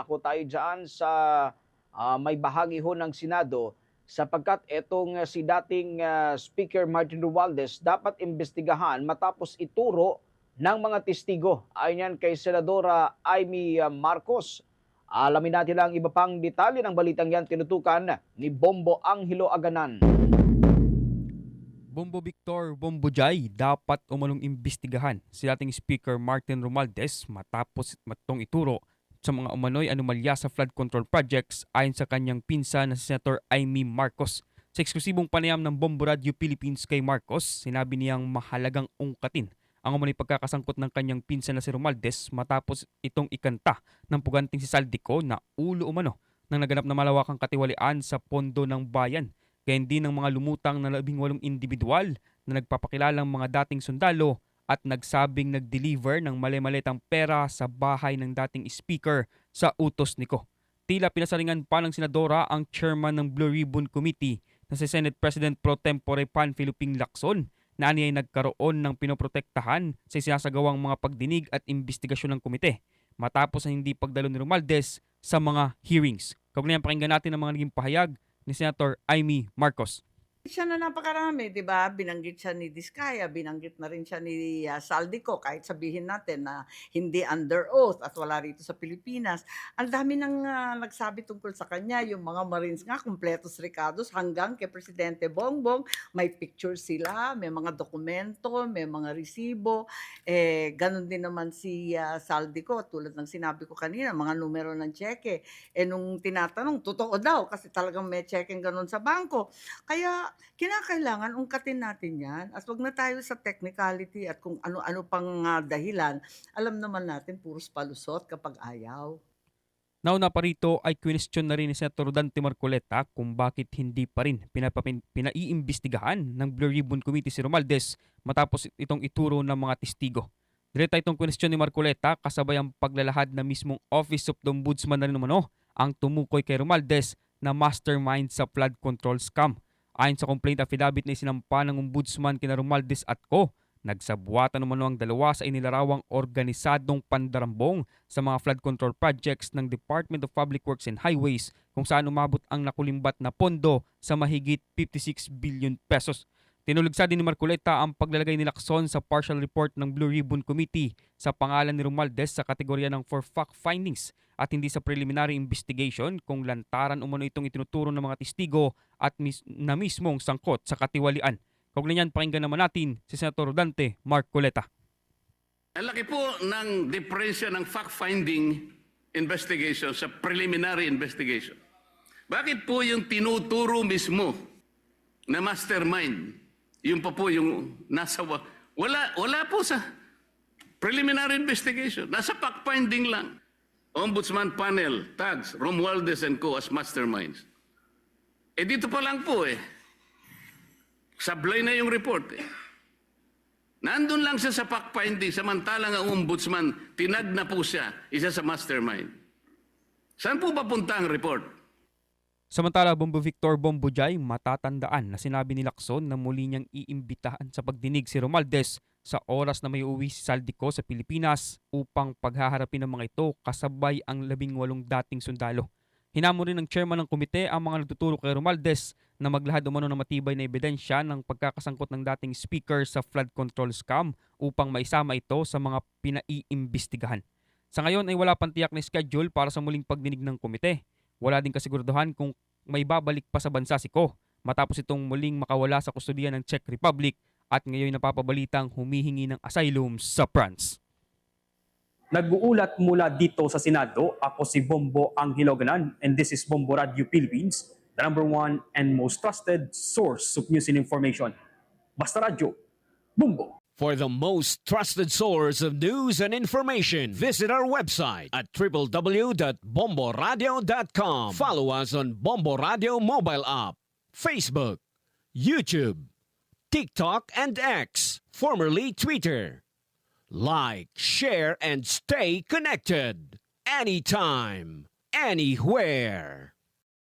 Ako tayo dyan sa may bahagi ho ng Senado sapagkat itong si dating Speaker Martin Romualdez dapat imbestigahan matapos ituro ng mga testigo. Ayon yan kay Senadora Amy Marcos. Alamin natin ang iba pang detalye ng balitang yan tinutukan ni Bombo Angelo Aganan. Bombo Victor Bombo Jay, dapat umanong imbestigahan si dating Speaker Martin Romualdez matapos matong ituro sa mga umano'y anomalya sa flood control projects ayon sa kanyang pinsan na si Senator Amy Marcos. Sa eksklusibong panayam ng Bombo Radio Philippines kay Marcos, sinabi niyang mahalagang ungkatin ang umano'y pagkakasangkot ng kanyang pinsan na si Romualdez matapos itong ikanta ng puganting si Saldico na ulo umano ng naganap na malawakang katiwalian sa pondo ng bayan. Gayon din ng mga lumutang na 18 individual na nagpapakilalang mga dating sundalo at nagsabing nag-deliver ng mali-malitang pera sa bahay ng dating speaker sa utos niko. Tila pinasaringan pa ng senadora ang chairman ng Blue Ribbon Committee na si Senate President Pro Tempore Panfilo Ping Lacson na aniyay nagkaroon ng pinoprotektahan sa sinasagawang mga pagdinig at investigasyon ng komite matapos ang hindi pagdalo ni Romualdez sa mga hearings. Kaugnayan pakinggan natin ang mga naging pahayag ni Senator Amy Marcos. Siya na napakarami, 'di ba? Binanggit siya ni Diskaya, binanggit na rin siya ni Saldico, kahit sabihin natin na hindi under oath at wala rito sa Pilipinas. Ang dami nang nagsabi tungkol sa kanya, yung mga Marines nga, kumpletos recados hanggang kay Presidente Bongbong, may picture sila, may mga dokumento, may mga resibo. Ganun din naman si Saldico, tulad ng sinabi ko kanina, mga numero ng cheque. Nung tinatanong, totoo daw kasi talagang may cheque ganun sa bangko. Kaya kinakailangan ungkatin natin yan at wag na tayo sa technicality at kung ano-ano pang dahilan. Alam naman natin puros palusot kapag ayaw. Nauna pa rito ay question na rin ni Senator Dante Marcoleta kung bakit hindi pa rin pinaiimbestigahan ng Blue Ribbon Committee si Romualdez matapos itong ituro ng mga testigo. Direta itong question ni Marcoleta kasabay ang paglalahad na mismong Office of the Ombudsman na rin umano ang tumukoy kay Romualdez na mastermind sa flood control scam. Ayon sa complaint affidavit na isinampa ng Ombudsman kina Romualdez at co, nagsabuatan umano ang dalawa sa inilarawang organisadong pandarambong sa mga flood control projects ng Department of Public Works and Highways kung saan umabot ang nakulimbat na pondo sa mahigit 56 billion pesos. Tinuligsa din ni Marcoleta ang paglalagay ni Lacson sa partial report ng Blue Ribbon Committee sa pangalan ni Romualdez sa kategorya ng for fact findings at hindi sa preliminary investigation kung lantaran umano itong itinuturo ng mga testigo at na mismong sangkot sa katiwalian. Kaugnay niyan, pakinggan naman natin si Senator Dante Marcoleta. Ang laki po ng diferensya ng fact-finding investigation sa preliminary investigation. Bakit po yung tinuturo mismo na mastermind, yung pa po yung nasa... Wala po sa preliminary investigation. Nasa fact-finding lang. Ombudsman panel, tags, Romualdez and co. as masterminds. Dito pa lang po sablay na yung report Nandun lang siya sa fact-finding, samantalang ang ombudsman, tinag na po siya, isa sa mastermind. Saan po papunta ang report? Samantala, Bombo Victor Bombo Jay, matatandaan na sinabi ni Lacson na muli niyang iimbitahan sa pagdinig si Romualdez sa oras na may uwi si Saldico sa Pilipinas upang paghaharapin ng mga ito kasabay ang 18 dating sundalo. Hinamon rin ng chairman ng komite ang mga nagtuturo kay Romualdez na maglahad umano ng matibay na ebidensya ng pagkakasangkot ng dating speaker sa flood control scam upang maisama ito sa mga pinaiimbestigahan. Sa ngayon ay wala pang tiyak na schedule para sa muling pagdinig ng komite. Wala din kasiguraduhan kung may babalik pa sa bansa si Ko matapos itong muling makawala sa kustudiya ng Czech Republic at ngayon napapabalitang humihingi ng asylum sa France. Nag-uulat mula dito sa Senado, ako si Bombo Angelo Aganan and this is Bombo Radio Philippines, the #1 and most trusted source of news and information. Basta Radio, Bombo! For the most trusted source of news and information, visit our website at www.bomboradio.com. Follow us on Bombo Radio mobile app, Facebook, YouTube, TikTok, and X, formerly Twitter. Like, share, and stay connected. Anytime, anywhere.